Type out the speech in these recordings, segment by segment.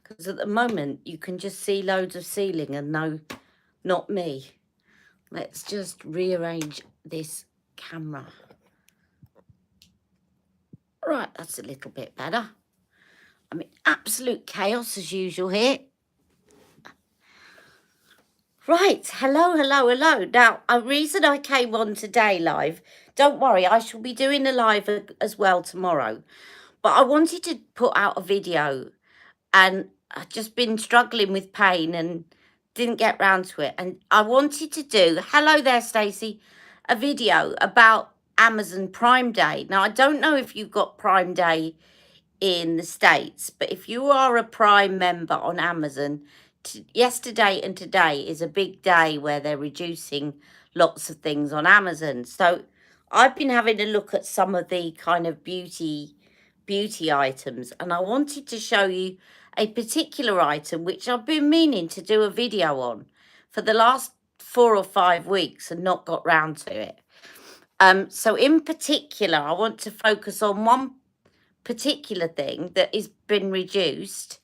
Because at the moment, you can just see loads of ceiling and no, not me. Let's just rearrange this camera. Right, that's a little bit better. I mean, absolute chaos as usual here. Right, hello. Now, a reason I came on today live, don't worry, I shall be doing a live as well tomorrow. But I wanted to put out a video, and I've just been struggling with pain and didn't get round to it. And I wanted to do, hello there, Stacey, a video about Amazon Prime Day. Now, I don't know if you've got Prime Day in the States, but if you are a Prime member on Amazon, yesterday and today is a big day where they're reducing lots of things on Amazon. So I've been having a look at some of the kind of beauty items, and I wanted to show you a particular item which I've been meaning to do a video on for the last 4 or 5 weeks and not got round to it. So in particular, I want to focus on one particular thing that has been reduced.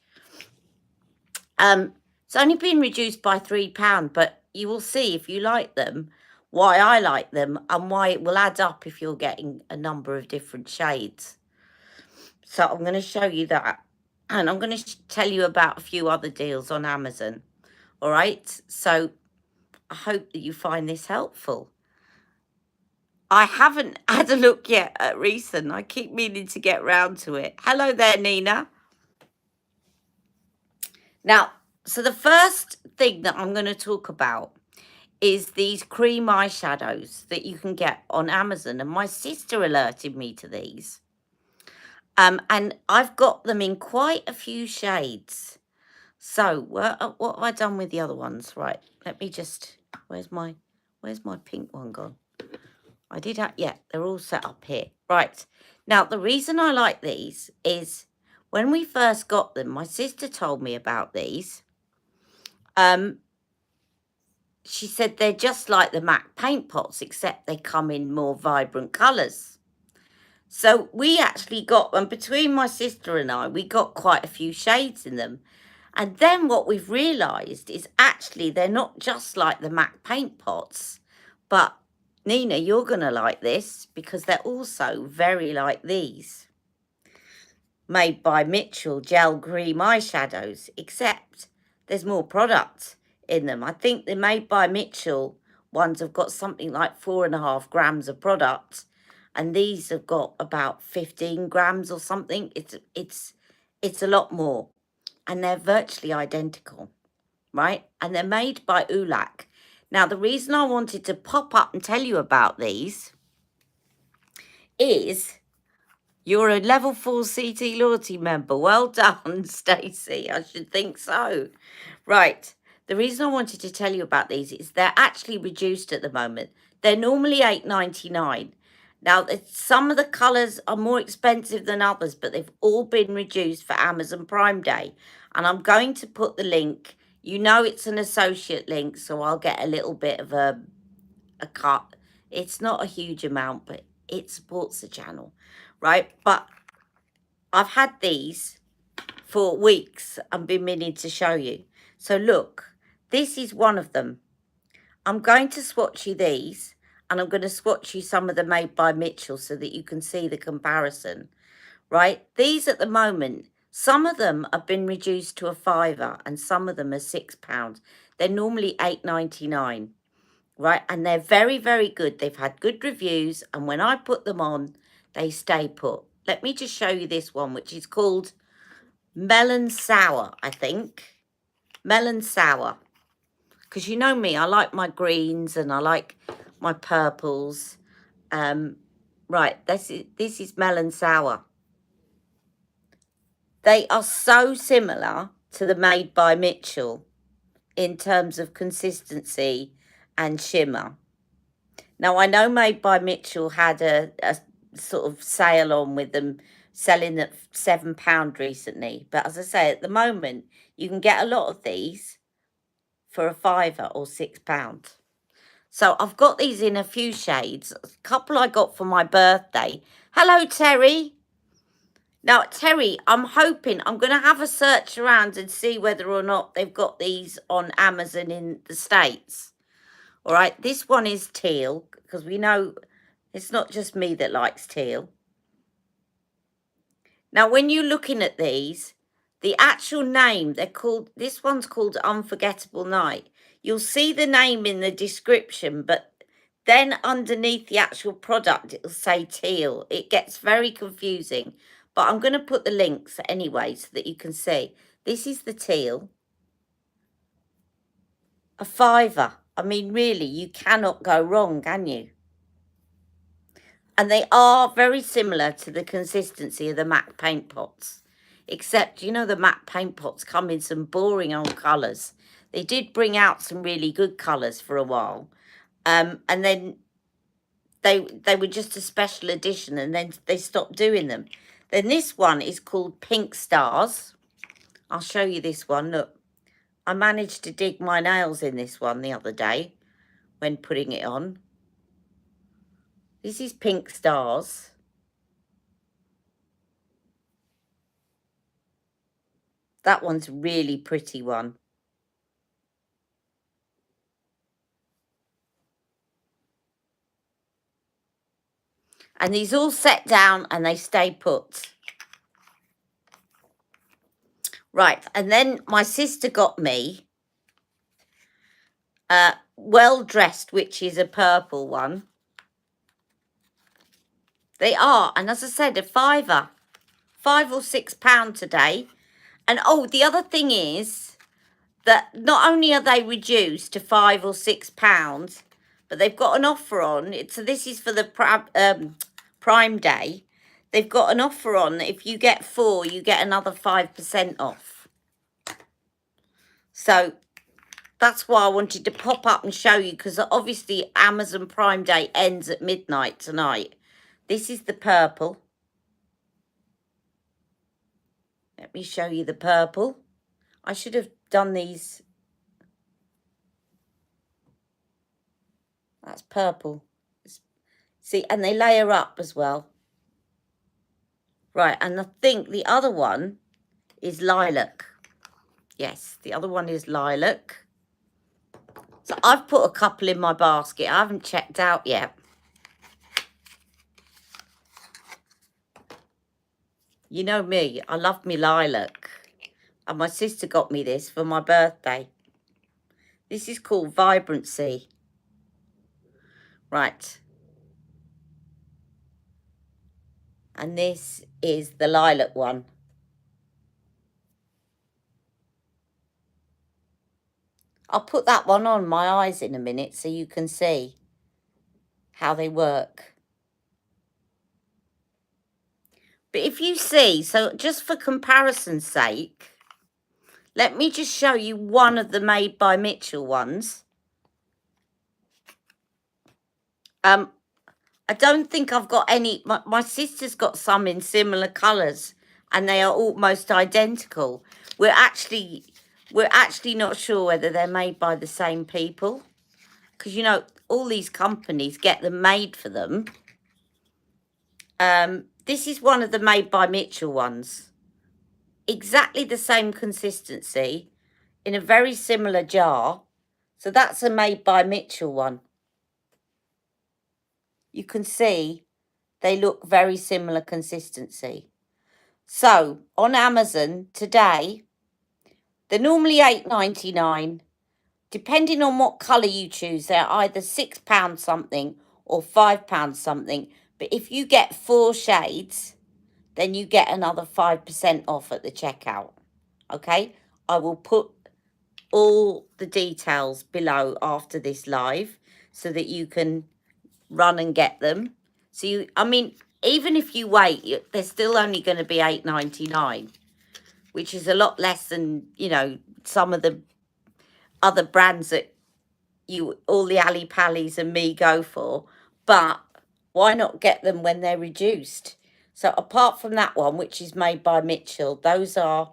It's only been reduced by £3, but you will see if you like them why I like them and why it will add up if you're getting a number of different shades. So I'm going to show you that, and I'm going to tell you about a few other deals on Amazon. All right, so I hope that you find this helpful. I haven't had a look yet at recent. I keep meaning to get round to it. Hello there, Nina. Now, so the first thing that I'm going to talk about is these cream eyeshadows that you can get on Amazon. And my sister alerted me to these. And I've got them in quite a few shades. So what have I done with the other ones? Right, let me just, where's my pink one gone? I did have, yeah, they're all set up here. Right, now the reason I like these is when we first got them, my sister told me about these. She said they're just like the MAC paint pots, except they come in more vibrant colours. So we actually got them, between my sister and I, we got quite a few shades in them. And then what we've realised is actually they're not just like the MAC paint pots, but Nina, you're going to like this because they're also very like these. Made by Mitchell gel cream eyeshadows, except there's more product in them. I think the Made by Mitchell ones have got something like 4.5 grams of product, and these have got about 15 grams or something. It's a lot more, and they're virtually identical, right? And they're made by Oulac. Now, the reason I wanted to pop up and tell you about these is you're a level 4 CT loyalty member. Well done, Stacey. I should think so. Right. The reason I wanted to tell you about these is they're actually reduced at the moment. They're normally $8.99. Now, some of the colours are more expensive than others, but they've all been reduced for Amazon Prime Day. And I'm going to put the link. You know it's an associate link, so I'll get a little bit of a cut. It's not a huge amount, but it supports the channel, right? But I've had these for weeks and been meaning to show you. So look, this is one of them. I'm going to swatch you these, and I'm going to swatch you some of the Made by Mitchell so that you can see the comparison, right? These at the moment, some of them have been reduced to a £5 and some of them are £6. They're normally $8.99, right? And they're very, very good. They've had good reviews, and when I put them on, they stay put. Let me just show you this one, which is called Melon Sour, I think. Melon Sour. Because you know me, I like my greens and I like my purples. Right, this is Melon Sour. They are so similar to the Made by Mitchell in terms of consistency and shimmer. Now, I know Made by Mitchell had a sort of sale on with them selling at £7 recently. But as I say, at the moment, you can get a lot of these for a £5 or £6. So I've got these in a few shades. A couple I got for my birthday. Hello, Terry. Now, Terry, I'm hoping I'm going to have a search around and see whether or not they've got these on Amazon in the States. All right, this one is teal because we know it's not just me that likes teal. Now, when you're looking at these, the actual name, this one's called Unforgettable Night. You'll see the name in the description, but then underneath the actual product, it'll say teal. It gets very confusing, but I'm going to put the links anyway so that you can see. This is the teal. A £5. I mean, really, you cannot go wrong, can you? And they are very similar to the consistency of the MAC paint pots. Except, you know, the MAC paint pots come in some boring old colours. They did bring out some really good colours for a while. And then they were just a special edition and then they stopped doing them. Then this one is called Pink Stars. I'll show you this one. Look, I managed to dig my nails in this one the other day when putting it on. This is Pink Stars. That one's a really pretty one. And these all set down and they stay put. Right, and then my sister got me Well Dressed, which is a purple one. They are, and as I said, a £5, £5 or £6 today. And oh, the other thing is that not only are they reduced to £5 or £6, but they've got an offer on. So this is for the Prime Day. They've got an offer on that if you get 4, you get another 5% off. So that's why I wanted to pop up and show you, because obviously Amazon Prime Day ends at midnight tonight. This is the purple. Let me show you the purple. I should have done these. That's purple. See, and they layer up as well. Right, and I think the other one is lilac. Yes, the other one is lilac. So I've put a couple in my basket. I haven't checked out yet. You know me, I love me lilac. And my sister got me this for my birthday. This is called Vibrancy. Right. And this is the lilac one. I'll put that one on my eyes in a minute so you can see how they work. But if you see, so just for comparison's sake, let me just show you one of the Made by Mitchell ones. I don't think I've got any. My sister's got some in similar colours and they are almost identical. We're actually not sure whether they're made by the same people, because, you know, all these companies get them made for them. This is one of the Made by Mitchell ones. Exactly the same consistency in a very similar jar. So that's a Made by Mitchell one. You can see they look very similar consistency. So on Amazon today, they're normally £8.99. Depending on what colour you choose, they're either £6 something or £5 something. But if you get 4 shades, then you get another 5% off at the checkout. Okay, I will put all the details below after this live so that you can run and get them. So you, I mean, even if you wait, they're still only going to be £8.99, which is a lot less than, you know, some of the other brands that you, all the Ali Pallies and me go for. But why not get them when they're reduced? So apart from that one, which is Made by Mitchell, those are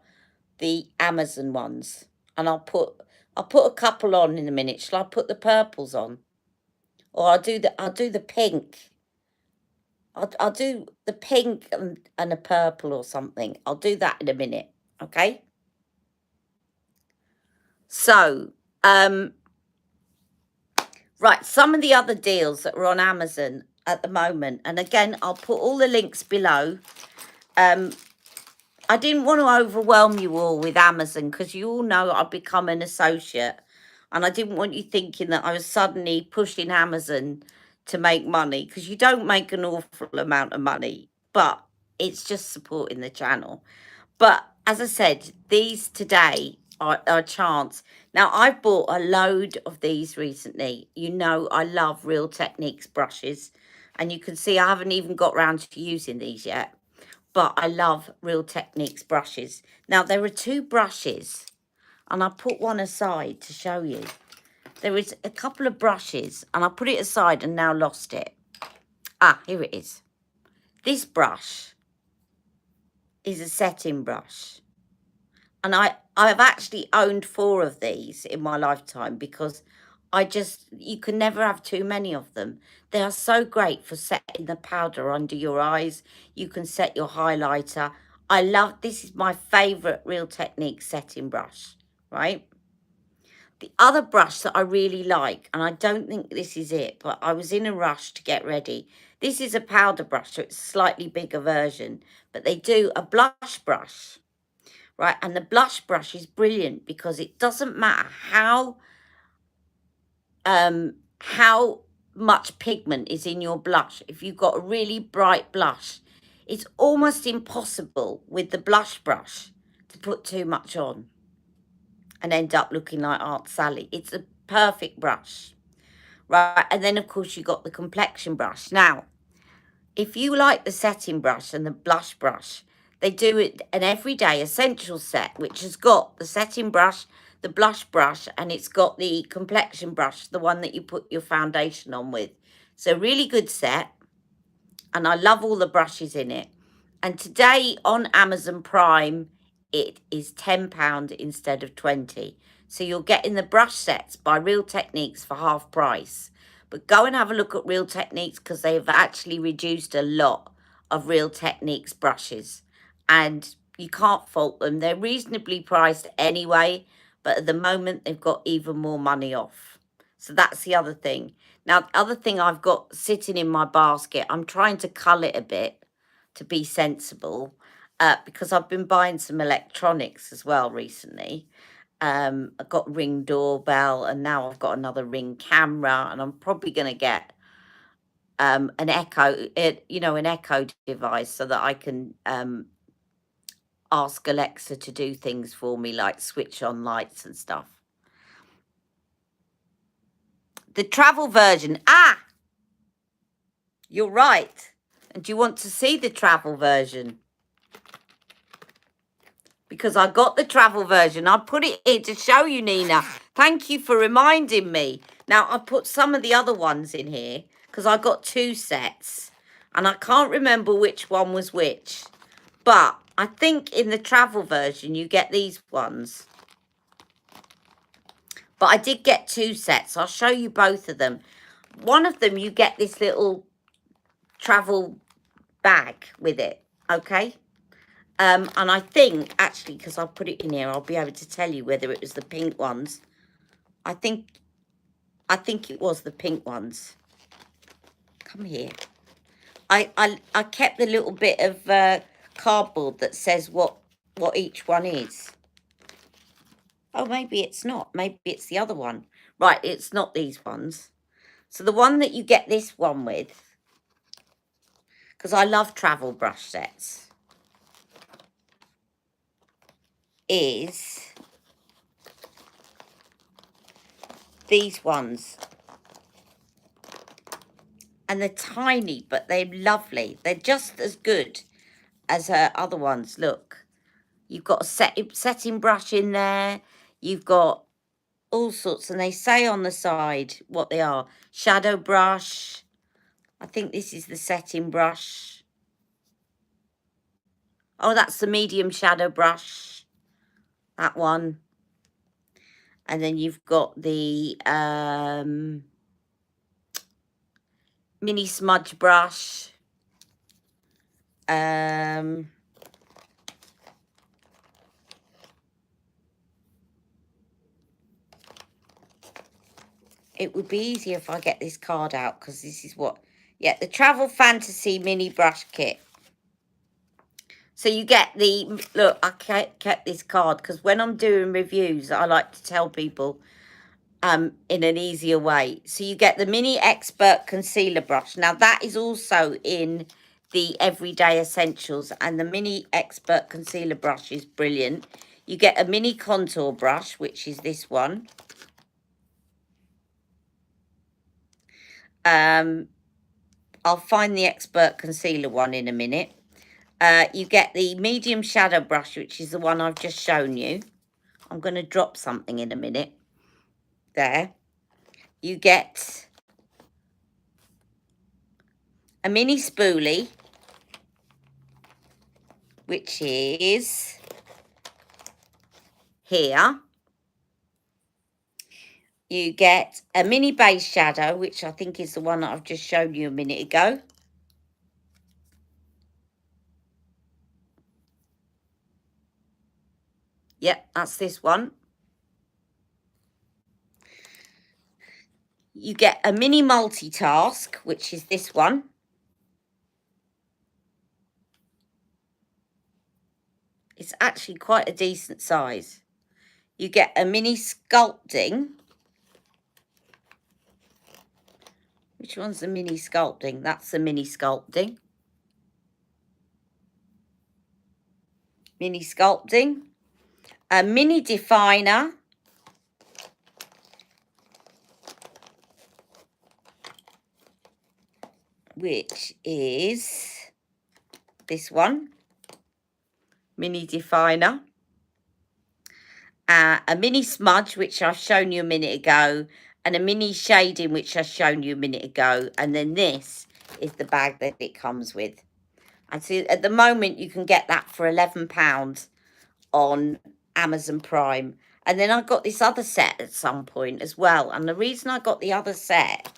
the Amazon ones. And I'll put a couple on in a minute. Shall I put the purples on? Or I'll do the pink. I'll do the pink and a purple or something. I'll do that in a minute, okay? So, right, some of the other deals that are on Amazon at the moment, and again, I'll put all the links below. I didn't want to overwhelm you all with Amazon because you all know I've become an associate, and I didn't want you thinking that I was suddenly pushing Amazon to make money, because you don't make an awful amount of money, but it's just supporting the channel. But as I said, these today are a chance. Now, I've bought a load of these recently. You know, I love Real Techniques brushes, and you can see I haven't even got round to using these yet, but I love Real Techniques brushes. Now, there are two brushes, and I put one aside to show you. There is a couple of brushes, and I put it aside and now lost it. Ah, here it is. This brush is a setting brush. And I've actually owned 4 of these in my lifetime, because you can never have too many of them. They are so great for setting the powder under your eyes. You can set your highlighter. This is my favourite Real Techniques setting brush, right? The other brush that I really like, and I don't think this is it, but I was in a rush to get ready. This is a powder brush, so it's a slightly bigger version, but they do a blush brush. Right, and the blush brush is brilliant because it doesn't matter how much pigment is in your blush. If you've got a really bright blush, it's almost impossible with the blush brush to put too much on and end up looking like Aunt Sally. It's a perfect brush, right? And then, of course, you got the complexion brush. Now, if you like the setting brush and the blush brush, they do an everyday essential set, which has got the setting brush, the blush brush, and it's got the complexion brush, the one that you put your foundation on with. So really good set, and I love all the brushes in it. And today on Amazon Prime, it is £10 instead of 20. So you're getting the brush sets by Real Techniques for half price. But go and have a look at Real Techniques, because they've actually reduced a lot of Real Techniques brushes. And you can't fault them. They're reasonably priced anyway, but at the moment they've got even more money off. So that's the other thing. Now, the other thing I've got sitting in my basket, I'm trying to cull it a bit to be sensible, because I've been buying some electronics as well recently. I got Ring doorbell, and now I've got another Ring camera, and I'm probably going to get an Echo, an Echo device, so that I can ask Alexa to do things for me, like switch on lights and stuff. The travel version. Ah, you're right. And do you want to see the travel version? Because I got the travel version. I put it here to show you, Nina. Thank you for reminding me. Now, I put some of the other ones in here because I got 2 sets. And I can't remember which one was which. But I think in the travel version, you get these ones. But I did get 2 sets. I'll show you both of them. One of them, you get this little travel bag with it, okay? And I think, actually, because I'll put it in here, I'll be able to tell you whether it was the pink ones. I think it was the pink ones. Come here. I kept the little bit of cardboard that says what each one is. Oh, maybe it's not. Maybe it's the other one. Right, it's not these ones. So the one that you get this one with, because I love travel brush sets, is these ones. And they're tiny, but they're lovely. They're just as good as her other ones. Look, you've got a setting brush in there. You've got all sorts, and they say on the side what they are. Shadow brush. I think this is the setting brush. Oh, that's the medium shadow brush. That one. And then you've got the mini smudge brush. It would be easier if I get this card out, because this is what... Yeah, the Travel Fantasy Mini Brush Kit. So you get the... Look, I kept this card, because when I'm doing reviews, I like to tell people in an easier way. So you get the Mini Expert Concealer Brush. Now, that is also in the Everyday Essentials, and the Mini Expert Concealer Brush is brilliant. You get a mini contour brush, which is this one. I'll find the Expert Concealer one in a minute. You get the medium shadow brush, which is the one I've just shown you. I'm going to drop something in a minute. There. You get a mini spoolie, which is here. You get a mini base shadow, which I think is the one that I've just shown you a minute ago. Yep, that's this one. You get a mini multitask, which is this one. It's actually quite a decent size. You get a mini sculpting. Which one's the mini sculpting? That's the mini sculpting. Mini sculpting. A mini definer. Which is this one. Mini definer. A mini smudge, which I've shown you a minute ago. And a mini shading, which I've shown you a minute ago. And then this is the bag that it comes with. And so at the moment, you can get that for £11 on Amazon Prime. And then I got this other set at some point as well. And the reason I got the other set...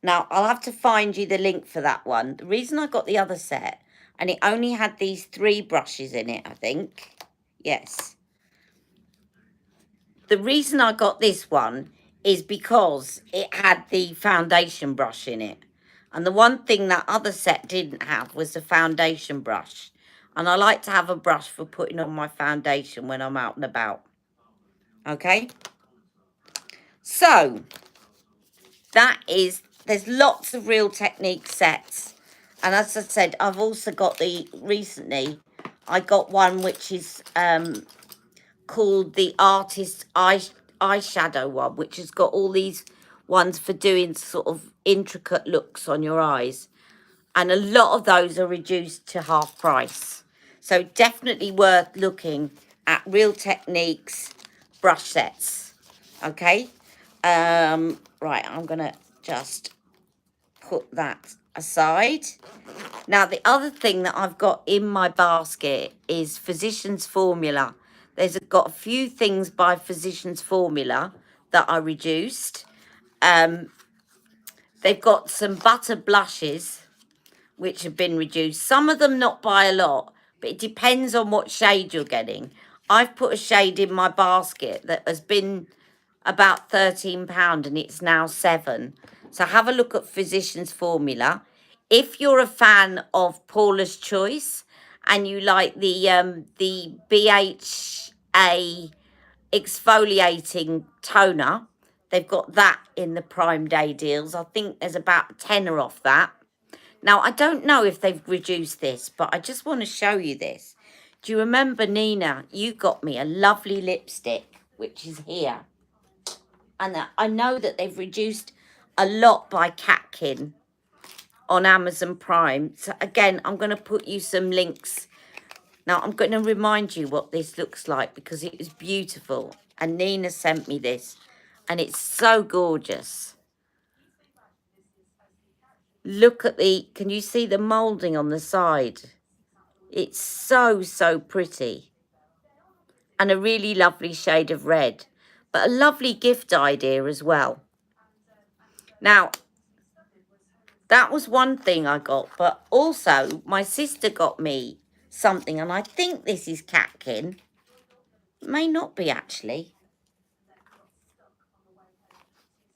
Now, I'll have to find you the link for that one. The reason I got the other set, and it only had these 3 brushes in it, I think. Yes. The reason I got this one is because it had the foundation brush in it. And the one thing that other set didn't have was the foundation brush. And I like to have a brush for putting on my foundation when I'm out and about. Okay? So, that is... There's lots of Real Technique sets. And as I said, I've also got recently, I got one which is called the Artist Eyeshadow one, which has got all these ones for doing sort of intricate looks on your eyes. And a lot of those are reduced to half price. So definitely worth looking at Real Techniques brush sets. Okay? Right, I'm going to just put that aside. Now, the other thing that I've got in my basket is Physicians Formula. There's got a few things by Physicians Formula that I reduced. They've got some butter blushes, which have been reduced. Some of them not by a lot, but it depends on what shade you're getting. I've put a shade in my basket that has been about £13 and it's now £7. So have a look at Physicians Formula. If you're a fan of Paula's Choice and you like the BHA exfoliating toner, they've got that in the Prime Day deals. I think there's about a tenner off that. Now, I don't know if they've reduced this, but I just want to show you this. Do you remember, Nina, you got me a lovely lipstick, which is here. And I know that they've reduced a lot by Catkin on Amazon Prime. So again, I'm going to put you some links. Now, I'm going to remind you what this looks like because it was beautiful. And Nina sent me this. And it's so gorgeous. Look at can you see the moulding on the side? It's so, so pretty. And a really lovely shade of red. But a lovely gift idea as well. Now, That was one thing I got, but also my sister got me something, and I think this is Catkin. May not be, actually.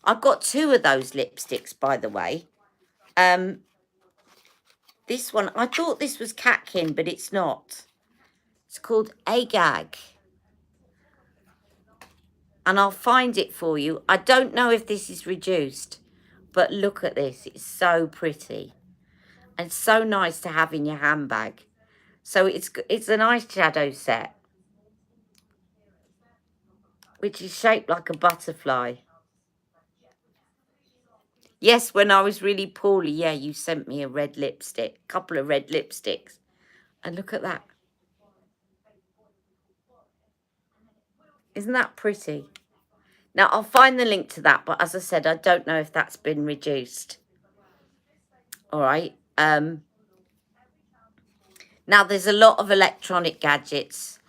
I got 2 of those lipsticks, by the way. This one, I thought this was Catkin, but it's not. It's called Agag. And I'll find it for you. I don't know if this is reduced, but look at this. It's so pretty. And it's so nice to have in your handbag. So it's an eyeshadow set, which is shaped like a butterfly. Yes, when I was really poorly, yeah, you sent me a red lipstick, couple of red lipsticks. And look at that. Isn't that pretty? Now, I'll find the link to that, but as I said, I don't know if that's been reduced. All right. Now, there's a lot of electronic gadgets.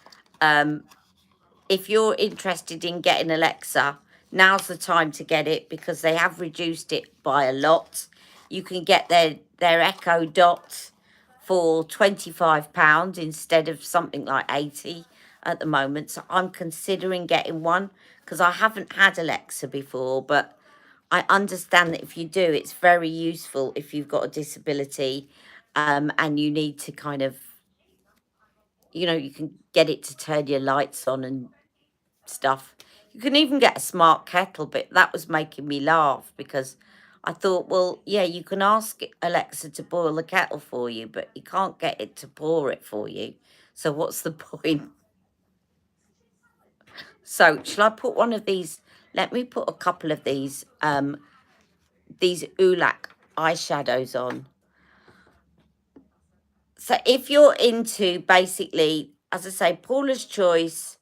If you're interested in getting Alexa, now's the time to get it because they have reduced it by a lot. You can get their Echo Dot for £25 instead of something like 80 at the moment. So I'm considering getting one because I haven't had Alexa before, but I understand that if you do, it's very useful if you've got a disability and you need to kind of, you know, you can get it to turn your lights on and stuff. You can even get a smart kettle, but that was making me laugh because I thought, well, yeah, you can ask Alexa to boil the kettle for you, but you can't get it to pour it for you. So what's the point? So shall I put one of these? Let me put a couple of these Oulac eyeshadows on. So if you're into basically, as I say, Paula's Choice,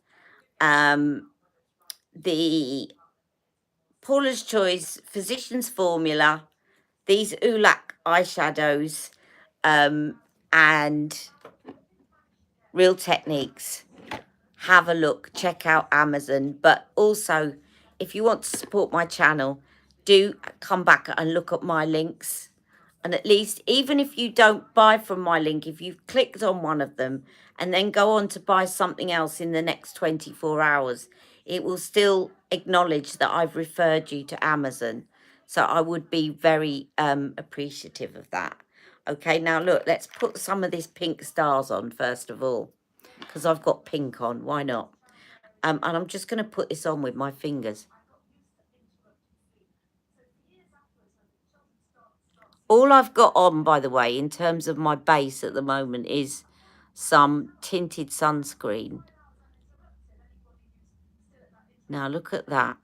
the Paula's Choice Physician's Formula, these Oulac eyeshadows, and Real Techniques, have a look, check out Amazon. But also, if you want to support my channel, do come back and look at my links. And at least, even if you don't buy from my link, if you've clicked on one of them and then go on to buy something else in the next 24 hours, it will still acknowledge that I've referred you to Amazon. So I would be very appreciative of that. Okay, now look, let's put some of these pink stars on first of all, because I've got pink on. Why not? And I'm just going to put this on with my fingers. All I've got on, by the way, in terms of my base at the moment is some tinted sunscreen. Now look at that.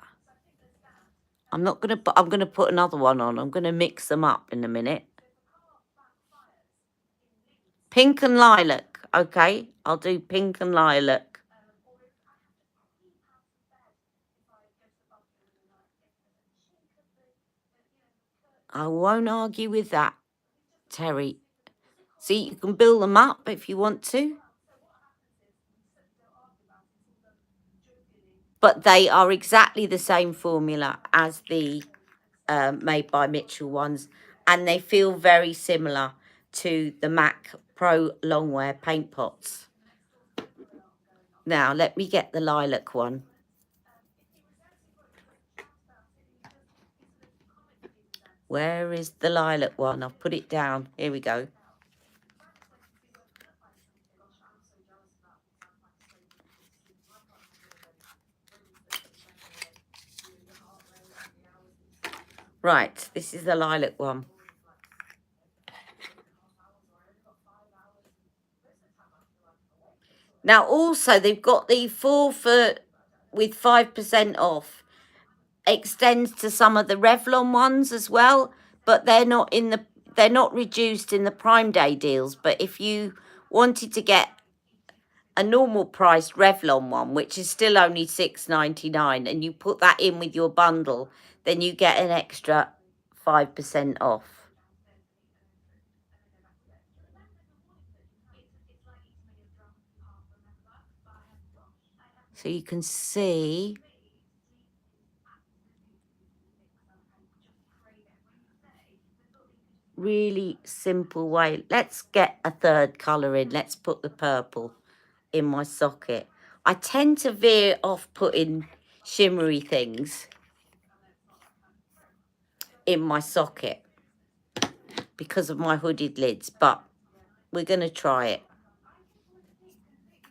I'm going to put another one on. I'm going to mix them up in a minute. Pink and lilac. Okay, I'll do pink and lilac. I won't argue with that, Terry. See, you can build them up if you want to. But they are exactly the same formula as the Made by Mitchell ones. And they feel very similar to the MAC Pro Longwear paint pots. Now, let me get the lilac one. Where is the lilac one? I'll put it down. Here we go. Right, this is the lilac one. Now, also, they've got the 4 for with 5% off. Extends to some of the Revlon ones as well, but they're not reduced in the Prime Day deals. But if you wanted to get a normal priced Revlon one, which is still only $6.99, and you put that in with your bundle, then you get an extra 5% off. So you can see. really simple way. Let's get a third colour in. Let's put the purple in my socket. I tend to veer off putting shimmery things in my socket because of my hooded lids, but we're going to try it.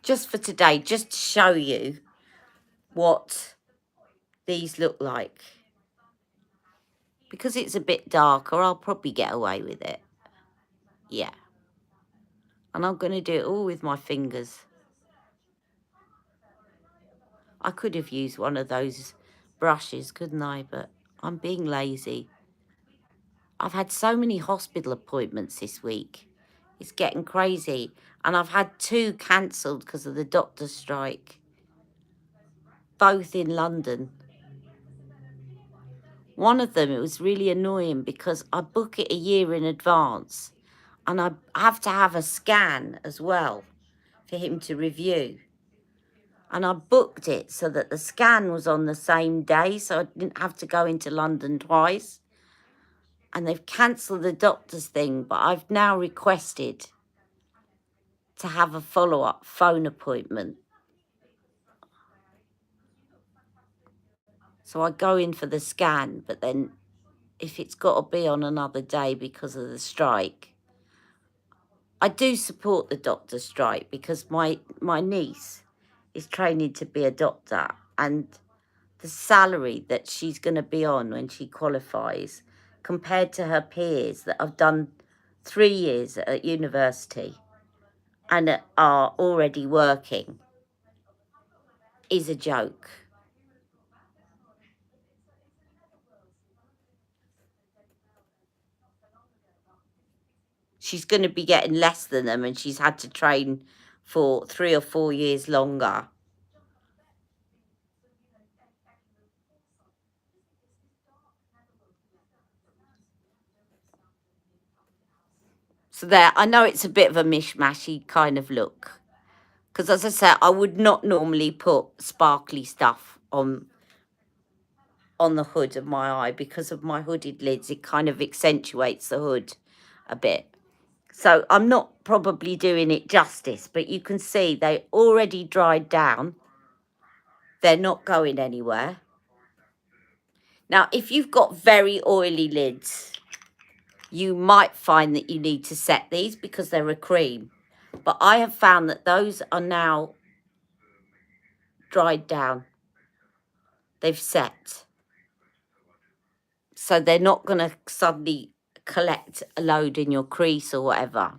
Just for today, just to show you what these look like. Because it's a bit darker, I'll probably get away with it. Yeah. And I'm going to do it all with my fingers. I could have used one of those brushes, couldn't I? But I'm being lazy. I've had so many hospital appointments this week. It's getting crazy. And I've had 2 cancelled because of the doctor's strike. Both in London. One of them, it was really annoying because I book it a year in advance. And I have to have a scan as well for him to review. And I booked it so that the scan was on the same day, so I didn't have to go into London twice. And they've cancelled the doctor's thing, but I've now requested to have a follow-up phone appointment. So I go in for the scan, but then if it's got to be on another day because of the strike, I do support the doctor's strike because my niece is training to be a doctor, and the salary that she's going to be on when she qualifies compared to her peers that have done 3 years at university and are already working is a joke. She's going to be getting less than them, and she's had to train for 3 or 4 years longer. So there, I know it's a bit of a mishmashy kind of look. Because as I said, I would not normally put sparkly stuff on the hood of my eye because of my hooded lids. It kind of accentuates the hood a bit. So I'm not probably doing it justice, but you can see they already dried down. They're not going anywhere. Now, if you've got very oily lids, you might find that you need to set these because they're a cream. But I have found that those are now dried down. They've set. So they're not going to suddenly collect a load in your crease or whatever.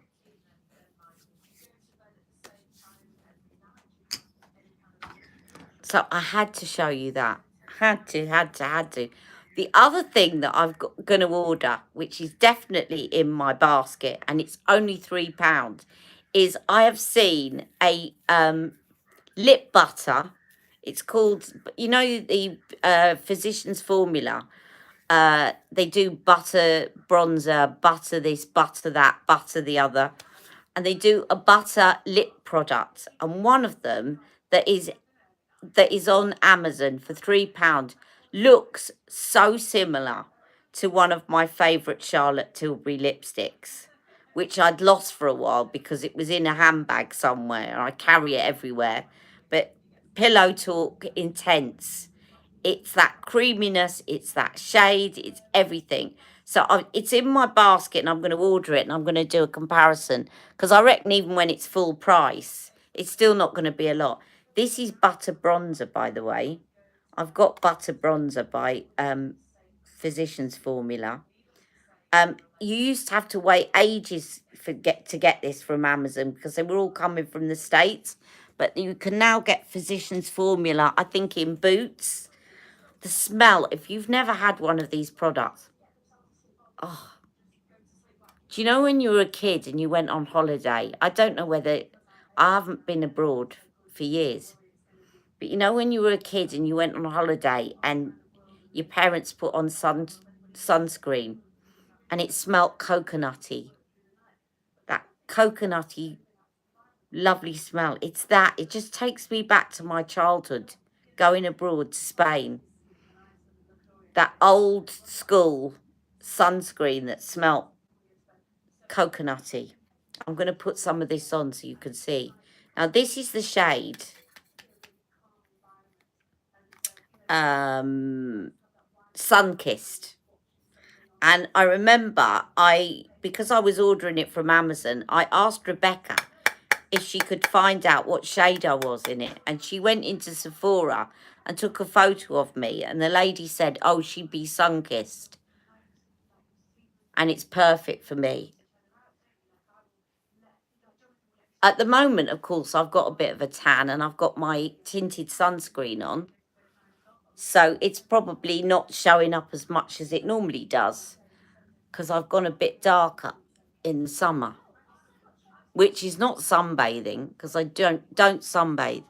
So I had to show you that. Had to. The other thing that I've going to order, which is definitely in my basket, and it's only £3, is I have seen a lip butter. It's called, you know, the Physicians Formula. They do butter bronzer, butter this, butter that, butter the other. And they do a butter lip product. And one of them that is on Amazon for £3 looks so similar to one of my favourite Charlotte Tilbury lipsticks, which I'd lost for a while because it was in a handbag somewhere. I carry it everywhere. But Pillow Talk Intense, it's that creaminess, it's that shade, it's everything. So it's in my basket and I'm going to order it and I'm going to do a comparison because I reckon even when it's full price, it's still not going to be a lot. This is butter bronzer, by the way. I've got butter bronzer by Physicians Formula. You used to have to wait ages to get this from Amazon because they were all coming from the States. But you can now get Physicians Formula, I think, in Boots. The smell, if you've never had one of these products, oh. Do you know when you were a kid and you went on holiday? I don't know whether, I haven't been abroad for years. But you know when you were a kid and you went on holiday and your parents put on sunscreen and it smelt coconutty. That coconutty, lovely smell. It's that. It just takes me back to my childhood, going abroad to Spain. That old school sunscreen that smelt coconutty. I'm going to put some of this on so you can see. Now, this is the shade Sun-Kissed. And I remember because I was ordering it from Amazon, I asked Rebecca if she could find out what shade I was in it. And she went into Sephora and took a photo of me. And the lady said, oh, she'd be sun-kissed. And it's perfect for me. At the moment, of course, I've got a bit of a tan and I've got my tinted sunscreen on. So it's probably not showing up as much as it normally does because I've gone a bit darker in the summer, which is not sunbathing because I don't sunbathe.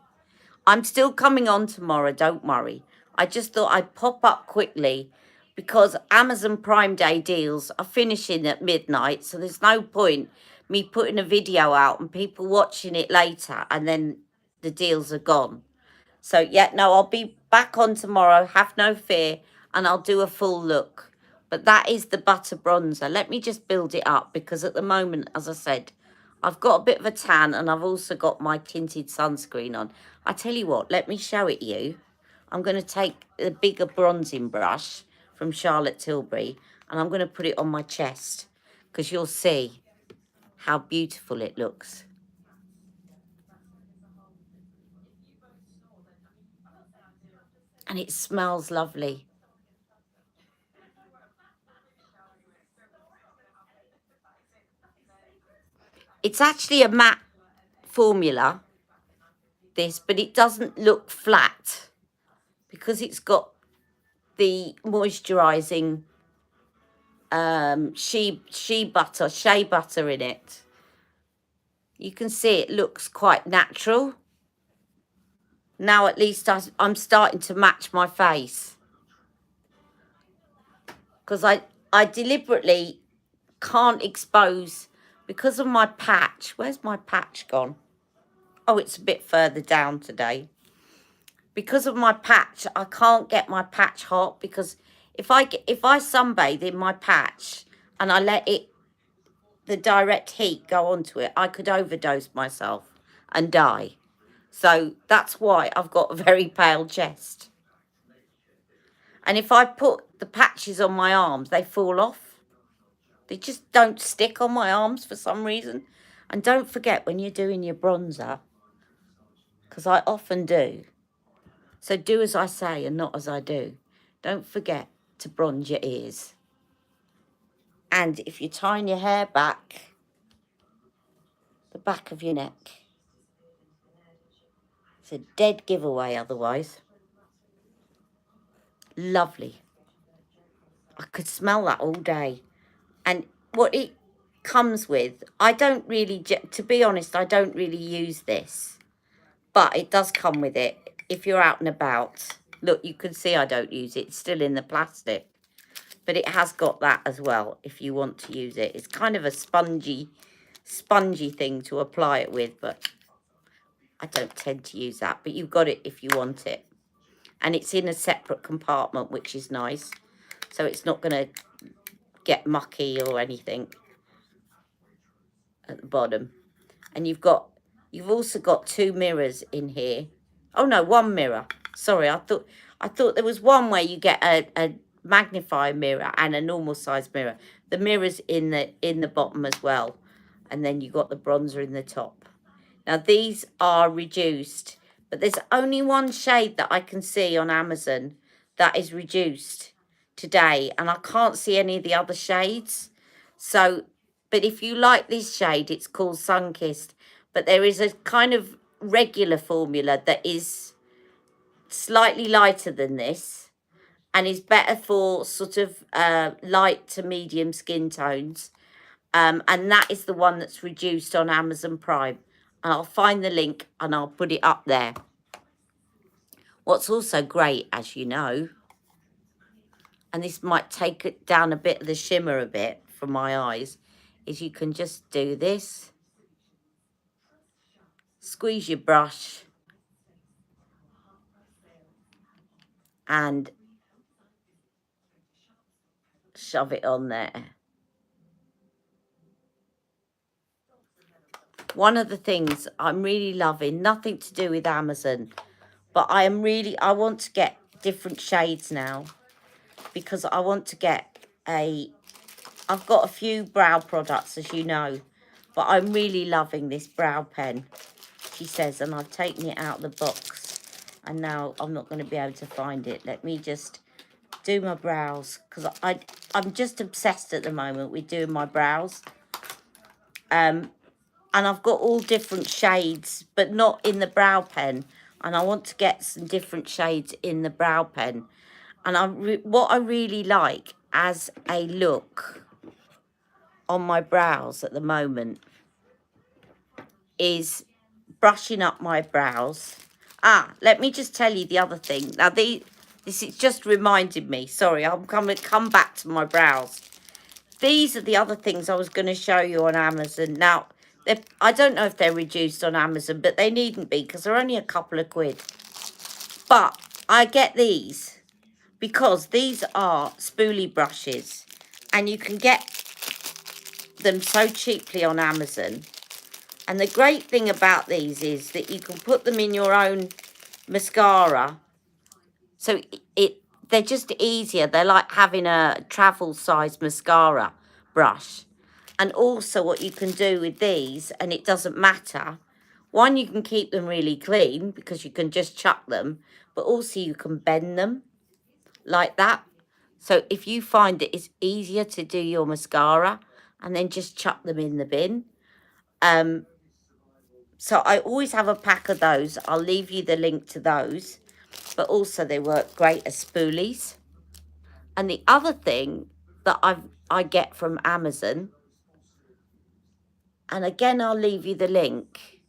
I'm still coming on tomorrow, don't worry. I just thought I'd pop up quickly because Amazon Prime Day deals are finishing at midnight, so there's no point me putting a video out and people watching it later and then the deals are gone. So, yeah, no, I'll be back on tomorrow, have no fear, and I'll do a full look. But that is the butter bronzer. Let me just build it up because at the moment, as I said, I've got a bit of a tan and I've also got my tinted sunscreen on. I tell you what, let me show it you. I'm going to take a bigger bronzing brush from Charlotte Tilbury and I'm going to put it on my chest because you'll see how beautiful it looks. And it smells lovely. It's actually a matte formula, this, but it doesn't look flat because it's got the moisturising shea butter in it. You can see it looks quite natural. Now at least I'm starting to match my face because I deliberately can't expose because of my patch. Where's my patch gone? Oh, it's a bit further down today. Because of my patch, I can't get my patch hot because if I sunbathe in my patch and I let the direct heat go onto it, I could overdose myself and die. So that's why I've got a very pale chest. And if I put the patches on my arms, they fall off. They just don't stick on my arms for some reason. And don't forget when you're doing your bronzer, because I often do. So do as I say and not as I do. Don't forget to bronze your ears. And if you're tying your hair back, the back of your neck. It's a dead giveaway otherwise. Lovely. I could smell that all day. And what it comes with, I don't really, to be honest, I don't really use this. But it does come with it if you're out and about. Look, you can see I don't use it. It's still in the plastic. But it has got that as well if you want to use it. It's kind of a spongy thing to apply it with, but I don't tend to use that. But you've got it if you want it. And it's in a separate compartment, which is nice. So it's not going to get mucky or anything at the bottom. And you've also got 2 mirrors in here. Oh no, 1 mirror. Sorry, I thought there was one where you get a magnifier mirror and a normal size mirror. The mirror's in the bottom as well. And then you got the bronzer in the top. Now these are reduced, but there's only one shade that I can see on Amazon that is reduced today, and I can't see any of the other shades. So, but if you like this shade, it's called Sun-Kissed, but there is a kind of regular formula that is slightly lighter than this and is better for sort of light to medium skin tones. And that is the one that's reduced on Amazon Prime. And I'll find the link and I'll put it up there. What's also great, as you know, and this might take it down a bit of the shimmer a bit from my eyes, is you can just do this. Squeeze your brush. And shove it on there. one of the things I'm really loving, nothing to do with Amazon, but I want to get different shades now because I want to get I've got a few brow products, as you know, but I'm really loving this brow pen, she says, and I've taken it out of the box, and now I'm not going to be able to find it. Let me just do my brows, because I'm just obsessed at the moment with doing my brows. And I've got all different shades, but not in the brow pen, and I want to get some different shades in the brow pen. And what I really like as a look on my brows at the moment is brushing up my brows. Let me just tell you the other thing. Now, this is just reminded me. Sorry, I'm going to come back to my brows. These are the other things I was going to show you on Amazon. Now, I don't know if they're reduced on Amazon, but they needn't be because they're only a couple of quid. But I get these because these are spoolie brushes, and you can get them so cheaply on Amazon. And the great thing about these is that you can put them in your own mascara. So they're just easier. They're like having a travel size mascara brush. And also what you can do with these, and it doesn't matter, one, you can keep them really clean because you can just chuck them, but also you can bend them like that. So if you find that it's easier to do your mascara and then just chuck them in the bin. So I always have a pack of those. I'll leave you the link to those. But also they work great as spoolies. And the other thing that I get from Amazon, and again I'll leave you the link.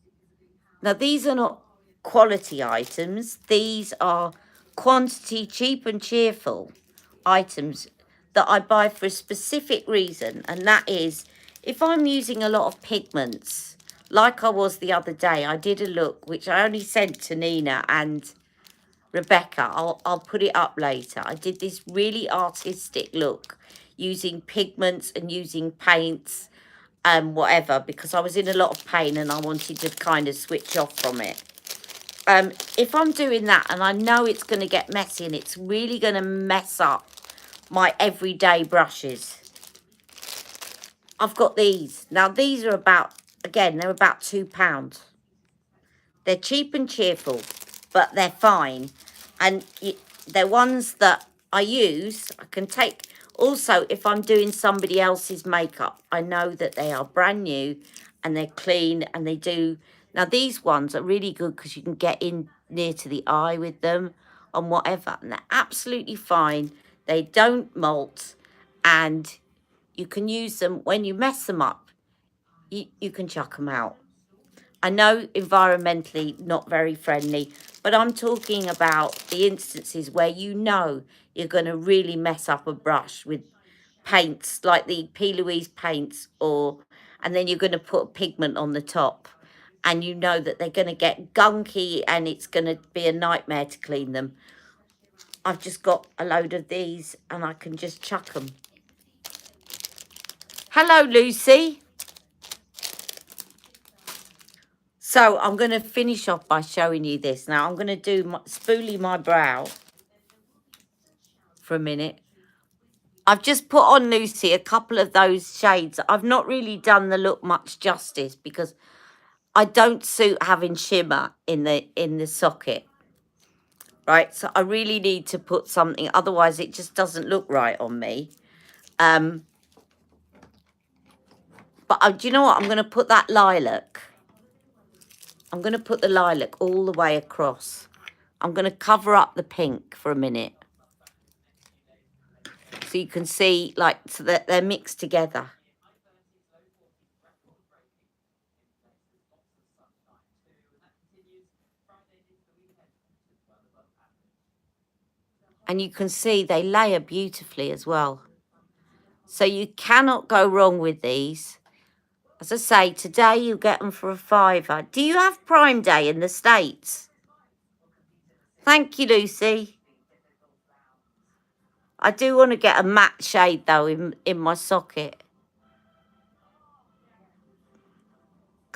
Now these are not quality items. These are quantity, cheap and cheerful items that I buy for a specific reason. And that is if I'm using a lot of pigments, like I was the other day. I did a look which I only sent to Nina and Rebecca. I'll put it up later. I did this really artistic look using pigments and using paints and whatever, because I was in a lot of pain and I wanted to kind of switch off from it. If I'm doing that and I know it's going to get messy and it's really going to mess up my everyday brushes, I've got these. Now these are about, again, they're about £2. They're cheap and cheerful, but they're fine. And they're ones that I use. I can take, also if I'm doing somebody else's makeup, I know that they are brand new and they're clean and they do. Now these ones are really good because you can get in near to the eye with them and whatever. And they're absolutely fine. They don't molt, and you can use them when you mess them up. You can chuck them out. I know environmentally not very friendly, but I'm talking about the instances where you know you're going to really mess up a brush with paints like the P. Louise paints, and then you're going to put a pigment on the top and you know that they're going to get gunky and it's going to be a nightmare to clean them. I've just got a load of these and I can just chuck them. Hello, Lucy. So I'm going to finish off by showing you this. Now I'm going to do spoolie my brow for a minute. I've just put on, Lucy, a couple of those shades. I've not really done the look much justice because I don't suit having shimmer in the socket. Right, so I really need to put something, otherwise it just doesn't look right on me. But do you know what? I'm going to put that lilac. I'm going to put the lilac all the way across. I'm going to cover up the pink for a minute. So you can see, like, so that they're mixed together. And you can see they layer beautifully as well. So you cannot go wrong with these. As I say, today you get them for £5. Do you have Prime Day in the States? Thank you, Lucy. I do want to get a matte shade, though, in my socket.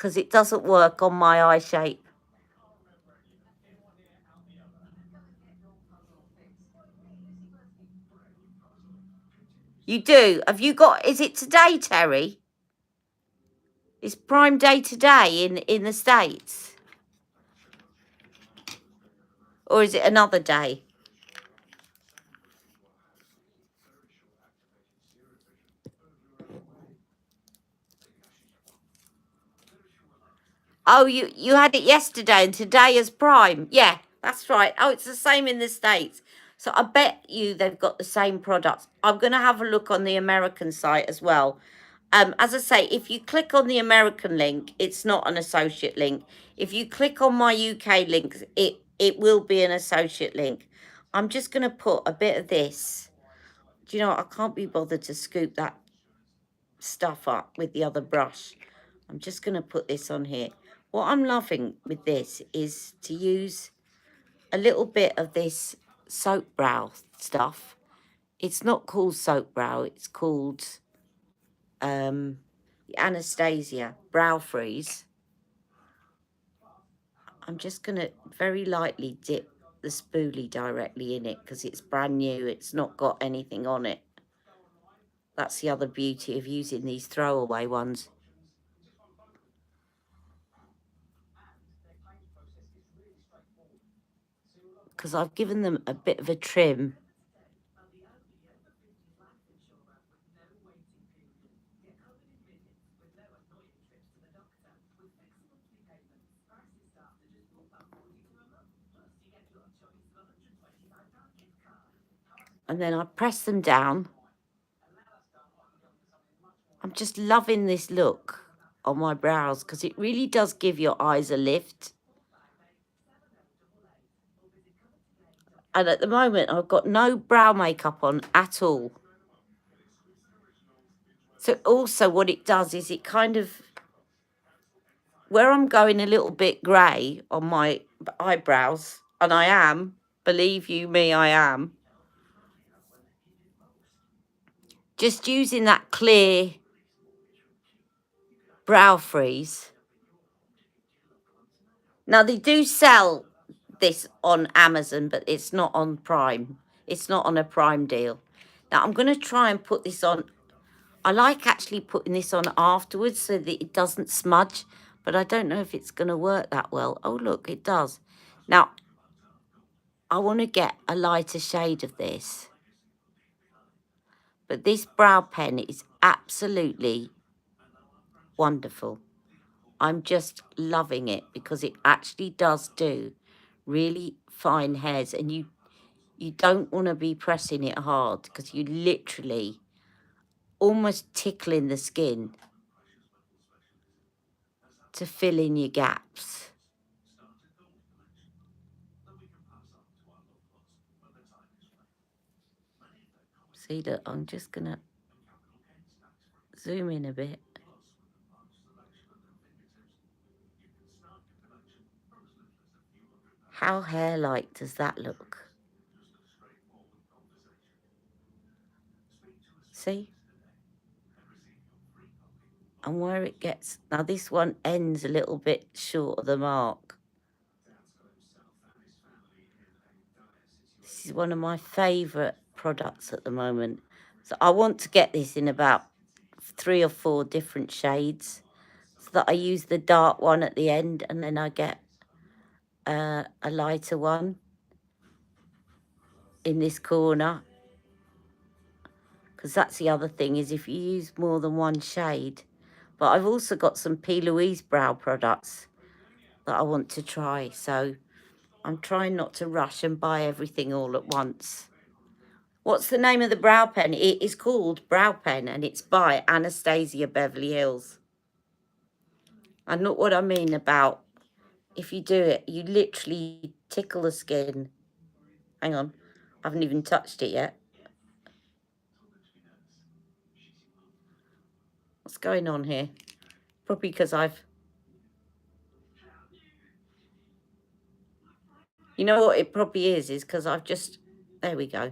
because it doesn't work on my eye shape. You do? Have you got, is it today, Terry? It's Prime Day today in the States? Or is it another day? Oh, you had it yesterday and today is Prime. Yeah, that's right. Oh, it's the same in the States. So I bet you they've got the same products. I'm going to have a look on the American site as well. As I say, if you click on the American link, it's not an associate link. If you click on my UK links, it will be an associate link. I'm just going to put a bit of this. Do you know what? I can't be bothered to scoop that stuff up with the other brush. I'm just going to put this on here. What I'm loving with this is to use a little bit of this soap brow stuff. It's not called soap brow. It's called the Anastasia Brow Freeze. I'm just going to very lightly dip the spoolie directly in it because it's brand new. It's not got anything on it. That's the other beauty of using these throwaway ones. Because I've given them a bit of a trim. And then I press them down. I'm just loving this look on my brows because it really does give your eyes a lift. And at the moment, I've got no brow makeup on at all. So also what it does is it kind of, where I'm going a little bit grey on my eyebrows, and I am, believe you me, I am, just using that clear brow freeze. Now, they do sell this on Amazon, but it's not on Prime. It's not on a Prime deal. Now, I'm going to try and put this on. I like actually putting this on afterwards so that it doesn't smudge, but I don't know if it's going to work that well. Oh, look, it does. Now, I want to get a lighter shade of this. But this brow pen is absolutely wonderful. I'm just loving it because it actually does do really fine hairs, and you don't want to be pressing it hard because you literally almost tickling the skin to fill in your gaps. See that I'm just gonna zoom in a bit. How hair-like does that look? See? And where it gets, now this one ends a little bit short of the mark. This is one of my favourite products at the moment. So I want to get this in about 3 or 4 different shades so that I use the dark one at the end and then I get a lighter one in this corner. Because that's the other thing, is if you use more than one shade. But I've also got some P. Louise brow products that I want to try. So I'm trying not to rush and buy everything all at once. What's the name of the brow pen? It is called Brow Pen, and it's by Anastasia Beverly Hills. And look what I mean about, if you do it, you literally tickle the skin. Hang on, I haven't even touched it yet. What's going on here? Probably because you know what it probably is because I've just, there we go.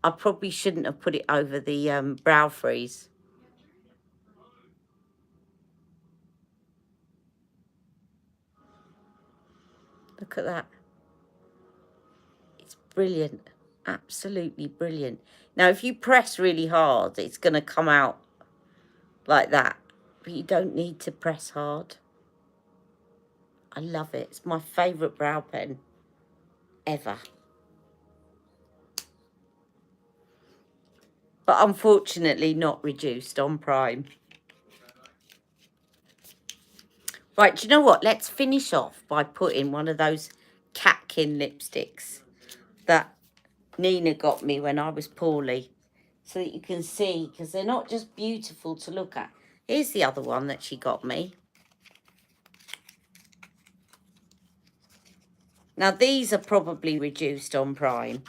I probably shouldn't have put it over the brow freeze. Look at that. It's brilliant. Absolutely brilliant. Now, if you press really hard, it's going to come out like that. But you don't need to press hard. I love it. It's my favourite brow pen ever. But unfortunately not reduced on Prime. Right, do you know what? Let's finish off by putting one of those Catkin lipsticks that Nina got me when I was poorly. So that you can see, because they're not just beautiful to look at. Here's the other one that she got me. Now, these are probably reduced on Prime.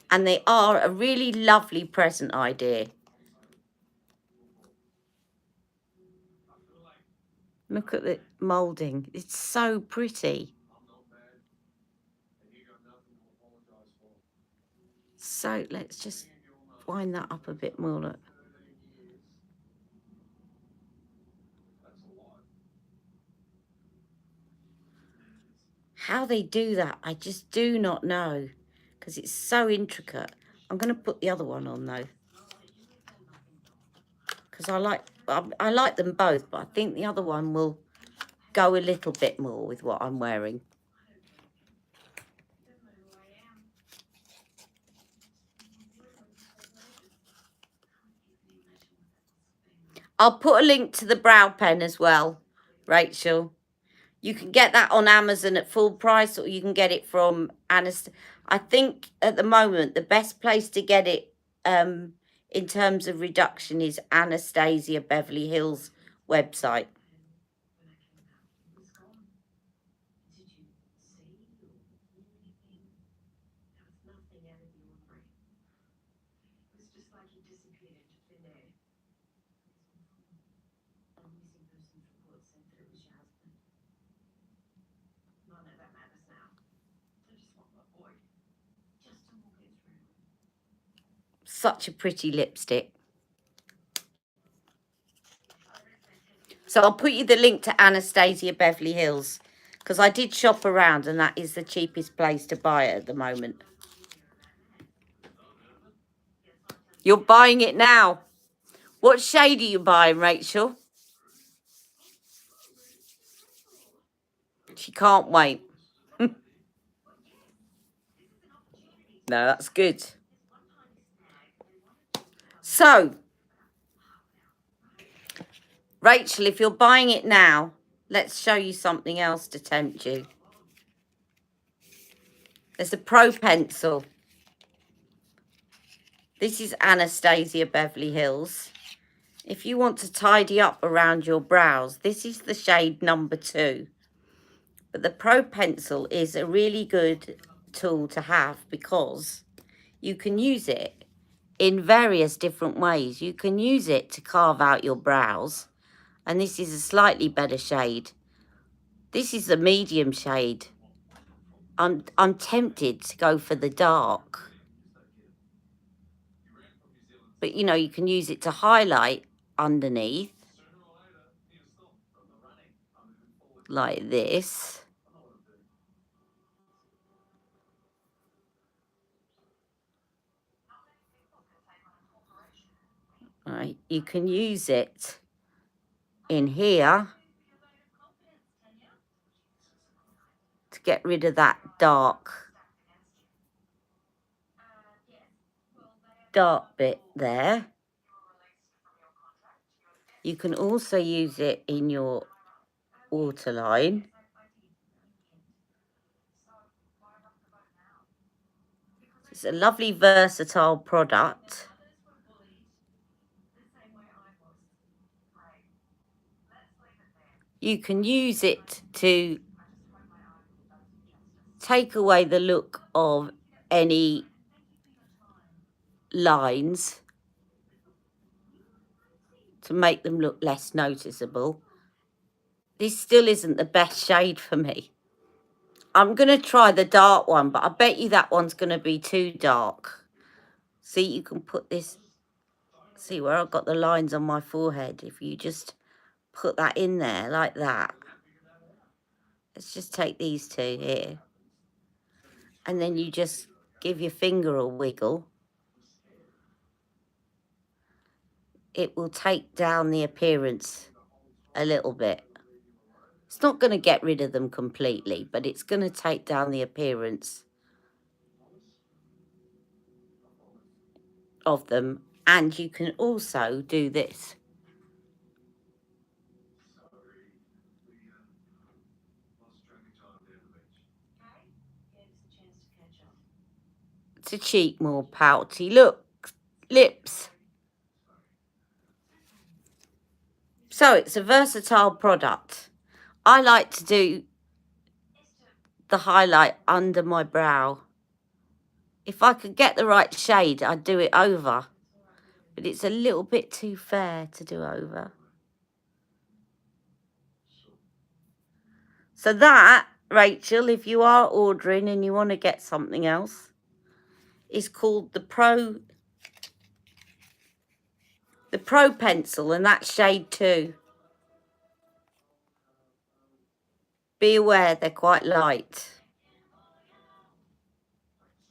And they are a really lovely present idea. Look at the moulding. It's so pretty. So let's just wind that up a bit more. Look. How they do that, I just do not know. Because it's so intricate. I'm going to put the other one on, though. Because I like them both, but I think the other one will go a little bit more with what I'm wearing. I'll put a link to the brow pen as well, Rachel. You can get that on Amazon at full price, or you can get it from I think at the moment the best place to get it in terms of reduction is Anastasia Beverly Hills website. Such a pretty lipstick. So I'll put you the link to Anastasia Beverly Hills, because I did shop around and that is the cheapest place to buy it at the moment. You're buying it now. What shade are you buying, Rachel? She can't wait. No, that's good. So, Rachel, if you're buying it now, let's show you something else to tempt you. There's a Pro Pencil. This is Anastasia Beverly Hills. If you want to tidy up around your brows, this is the shade number 2. But the Pro Pencil is a really good tool to have because you can use it in various different ways. You can use it to carve out your brows. And this is a slightly better shade. This is the medium shade. I'm tempted to go for the dark. But, you know, you can use it to highlight underneath. Like this. Right, you can use it in here to get rid of that dark bit there. You can also use it in your waterline. It's a lovely versatile product. You can use it to take away the look of any lines to make them look less noticeable. This still isn't the best shade for me. I'm going to try the dark one, but I bet you that one's going to be too dark. See, you can put this, see where I've got the lines on my forehead. If you just put that in there like that. Let's just take these two here. And then you just give your finger a wiggle. It will take down the appearance a little bit. It's not going to get rid of them completely, but it's going to take down the appearance of them. And you can also do this. To cheek more pouty. Look, lips. So it's a versatile product. I like to do the highlight under my brow. If I could get the right shade, I'd do it over. But it's a little bit too fair to do over. So that, Rachel, if you are ordering and you want to get something else, is called the Pro Pencil, and that's shade 2. Be aware they're quite light.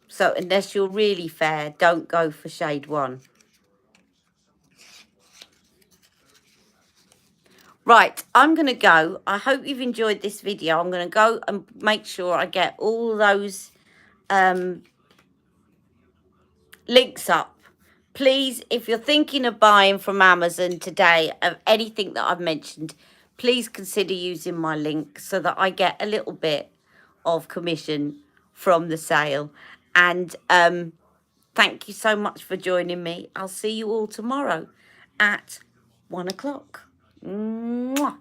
So unless you're really fair, don't go for shade 1. Right, I'm going to go. I hope you've enjoyed this video. I'm going to go and make sure I get all those links up. Please, if you're thinking of buying from Amazon today of anything that I've mentioned, please consider using my link so that I get a little bit of commission from the sale. And thank you so much for joining me. I'll see you all tomorrow at 1 o'clock. Mwah.